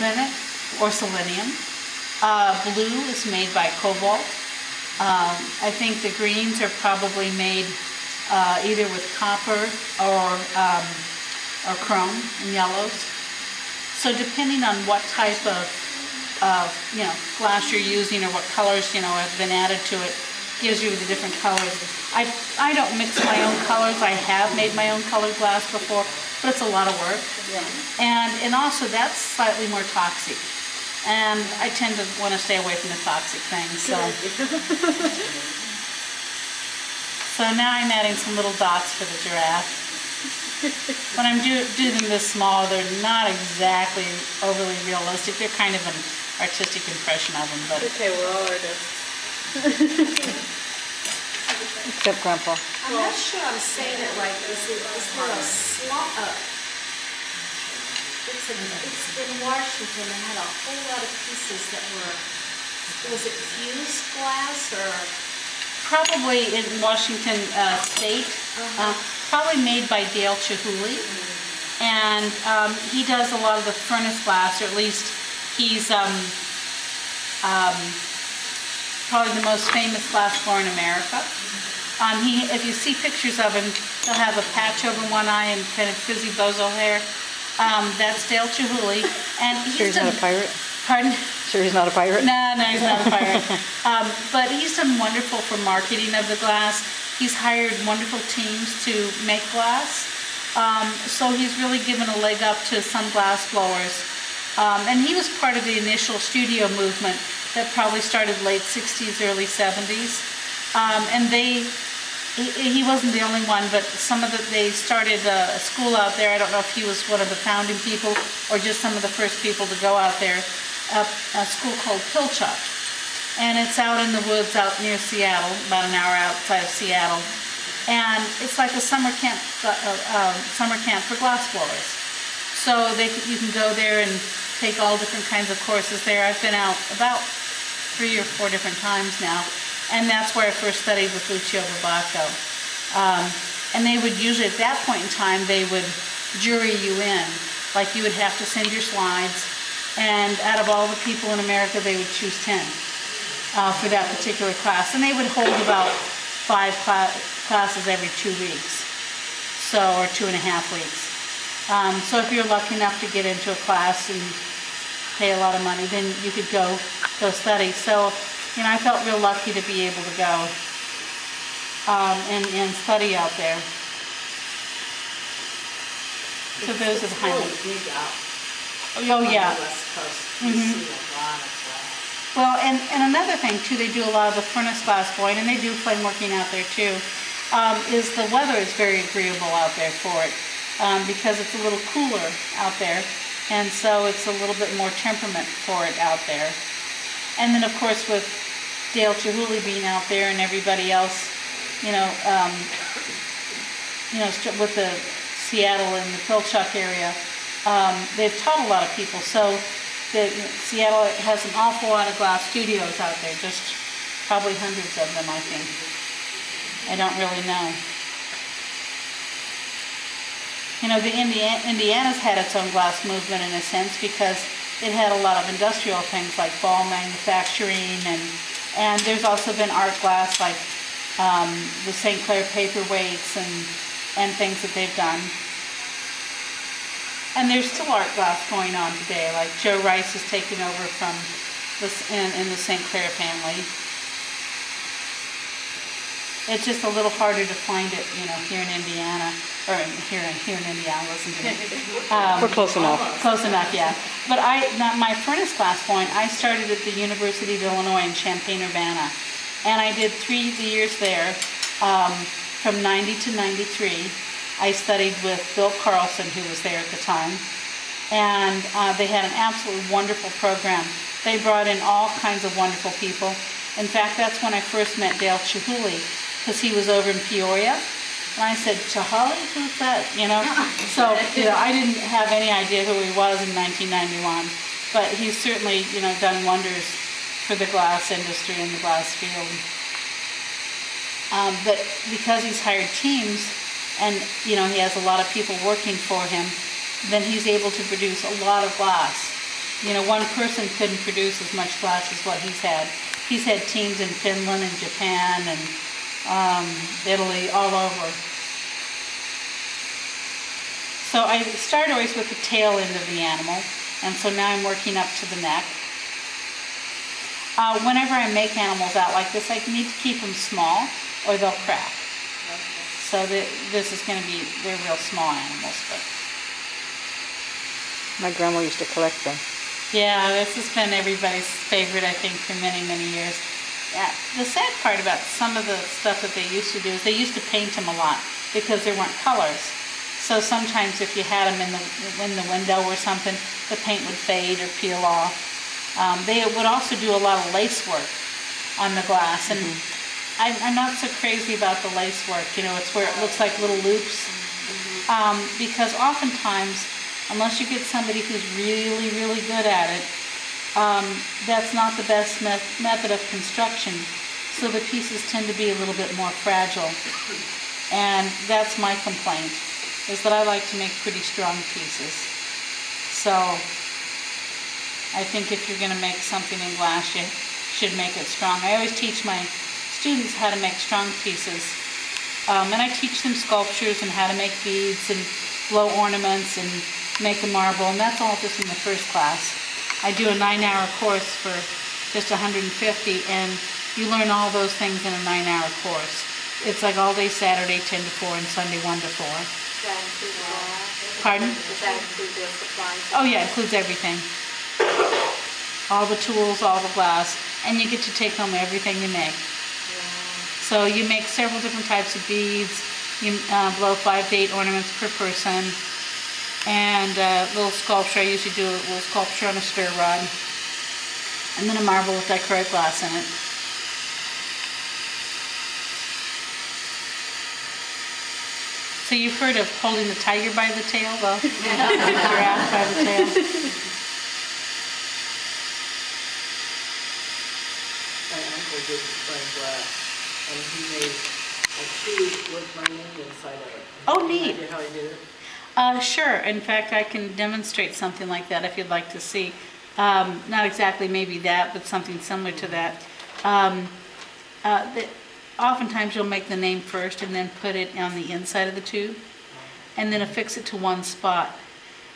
in it, or selenium. Blue is made by cobalt. I think the greens are probably made either with copper or chrome and yellows. So depending on what type of glass you're using or what colors have been added to it, gives you the different colors. I don't mix my own colors. I have made my own colored glass before, but it's a lot of work. Yeah. And also that's slightly more toxic. And I tend to want to stay away from the toxic things. So now I'm adding some little dots for the giraffe. When I'm do them this small, they're not exactly overly realistic. They're kind of an artistic impression of them. But okay, we're all artists. Except Grandpa. I'm not sure I'm saying it right. Is there a slot up? It's in Washington. They had a whole lot of pieces that was it fused glass or? Probably in Washington State. Probably made by Dale Chihuly. And he does a lot of the furnace glass, or at least he's probably the most famous glass blower in America. If you see pictures of him, he'll have a patch over one eye and kind of frizzy bozo hair. That's Dale Chihuly. And Sure he's not a pirate? Pardon? Sure he's not a pirate? No, he's not a pirate. But he's done wonderful for marketing of the glass. He's hired wonderful teams to make glass. So he's really given a leg up to some glass blowers. And he was part of the initial studio movement that probably started late 60s, early 70s. And he wasn't the only one, but they started a school out there. I don't know if he was one of the founding people or just some of the first people to go out there. A school called Pilchuck. And it's out in the woods out near Seattle, about an hour outside of Seattle. And it's like a summer camp for glass blowers. So you can go there and take all different kinds of courses there. I've been out about 3 or 4 different times now. And that's where I first studied with Lucio Babacco. And they would usually, at that point in time, they would jury you in. Like you would have to send your slides. And out of all the people in America, they would choose 10 for that particular class. And they would hold about 5 classes every 2 weeks. Or 2.5 weeks. So if you're lucky enough to get into a class and pay a lot of money, then you could go study. So, I felt real lucky to be able to go and study out there. So those are the highlights. Oh yeah. Well, and another thing too, they do a lot of the furnace glass blowing, and they do flame working out there too. Is the weather is very agreeable out there for it. Because it's a little cooler out there, and so it's a little bit more temperament for it out there. And then of course with Dale Chihuly being out there and everybody else, with the Seattle and the Pilchuck area, they've taught a lot of people. So Seattle has an awful lot of glass studios out there, just probably hundreds of them, I think. I don't really know. Indiana's had its own glass movement in a sense because it had a lot of industrial things like ball manufacturing, and there's also been art glass like the St. Clair paperweights and things that they've done. And there's still art glass going on today, like Joe Rice is taking over from in the St. Clair family. It's just a little harder to find it, here in Indiana, or here in Indiana. Listen to me. We're close enough. Close enough, yeah. But my furnace glass blowing, I started at the University of Illinois in Champaign-Urbana, and I did 3 years there, from 90 to 93. I studied with Bill Carlson, who was there at the time, and they had an absolutely wonderful program. They brought in all kinds of wonderful people. In fact, that's when I first met Dale Chihuly, because he was over in Peoria. And I said, Chihuly, who's that? So, I didn't have any idea who he was in 1991. But he's certainly, done wonders for the glass industry and the glass field. But because he's hired teams, and, he has a lot of people working for him, then he's able to produce a lot of glass. You know, one person couldn't produce as much glass as what he's had. He's had teams in Finland and Japan and Italy, all over. So I start always with the tail end of the animal, and so now I'm working up to the neck. Whenever I make animals out like this, I need to keep them small or they'll crack. Okay. So this is going to be, they're real small animals. But My grandma used to collect them. yeah, this has been everybody's favorite, I think, for many, many years. Yeah, the sad part about some of the stuff that they used to do is they used to paint them a lot because there weren't colors. So sometimes if you had them in the window or something, the paint would fade or peel off. They would also do a lot of lace work on the glass, and I'm not so crazy about the lace work. You know, it's where it looks like little loops, because oftentimes, unless you get somebody who's really, really good at it, that's not the best method of construction. So the pieces tend to be a little bit more fragile, and that's my complaint, is that I like to make pretty strong pieces. So I think if you're going to make something in glass, you should make it strong. I always teach my students how to make strong pieces. And I teach them sculptures and how to make beads and blow ornaments and make a marble, and that's all just in the first class. I do a 9-hour course for just $150, and you learn all those things in a 9-hour course. It's like all day Saturday 10 to 4 and Sunday 1 to 4. Does that include glass? Pardon? Does that include the supplies? Oh yeah, it includes everything. All the tools, all the glass, and you get to take home everything you make. So you make several different types of beads. You blow 5 to 8 ornaments per person. And a little sculpture, I usually do a little sculpture on a stir rod. And then a marble with dichroic glass in it. So you've heard of holding the tiger by the tail? Well, the giraffe by the tail. My uncle did plain glass, and he made a tube with my name inside of it. Oh, Can you neat. imagine how he did it? Sure. In fact, I can demonstrate something like that if you'd like to see. Not exactly maybe that, but something similar to that. Oftentimes you'll make the name first and then put it on the inside of the tube and then affix it to one spot.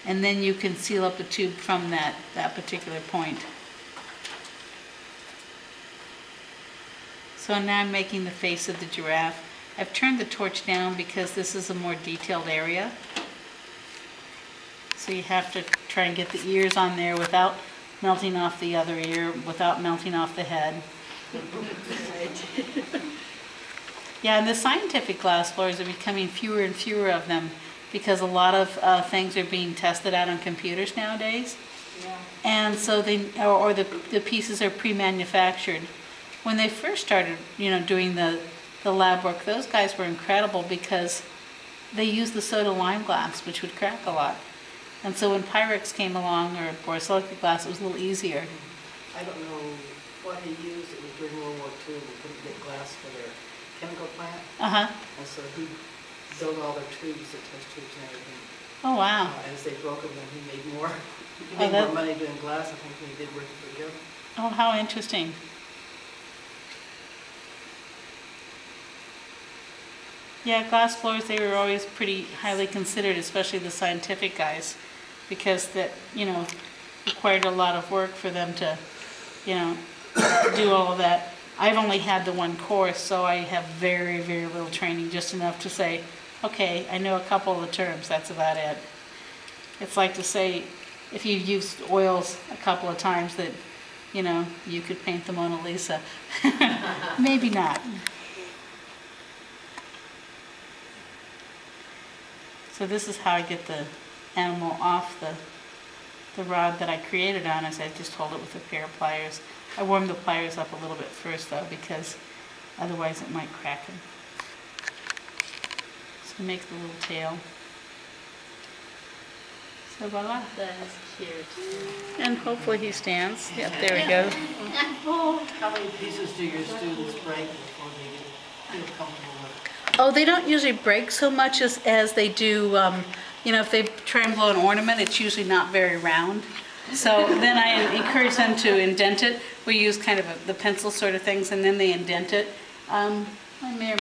And then you can seal up the tube from that particular point. So now I'm making the face of the giraffe. I've turned the torch down because this is a more detailed area. So you have to try and get the ears on there without melting off the other ear, without melting off the head. Yeah, and the scientific glass blowers are becoming fewer and fewer of them because a lot of things are being tested out on computers nowadays. Yeah. And so the pieces are pre-manufactured. When they first started, doing the lab work, those guys were incredible because they used the soda lime glass, which would crack a lot. And so when Pyrex came along, or borosilicate glass, it was a little easier. I don't know what he used. It was during World War II. They couldn't get glass for their chemical plant. And so he built all their tubes, the test tubes and everything. Oh, wow. As they broke them, then he made more. He Oh, made that- more money doing glass, I think, than he did working for the government. Oh, how interesting. Yeah, glass blowers, they were always pretty highly considered, especially the scientific guys, because that, required a lot of work for them to, do all of that. I've only had the one course, so I have very, very little training, just enough to say, okay, I know a couple of the terms, that's about it. It's like to say, if you've used oils a couple of times that, you could paint the Mona Lisa. Maybe not. So this is how I get the animal off the rod that I created on, is I just hold it with a pair of pliers. I warm the pliers up a little bit first though, because otherwise it might crack them. So make the little tail. So voila. That is cute. And hopefully he stands. Yep, there we go. How many pieces do your students break before they feel comfortable with it? Oh, they don't usually break so much as they do, if they try and blow an ornament, it's usually not very round. So then I encourage them to indent it. We use kind of the pencil sort of things, and then they indent it. I may or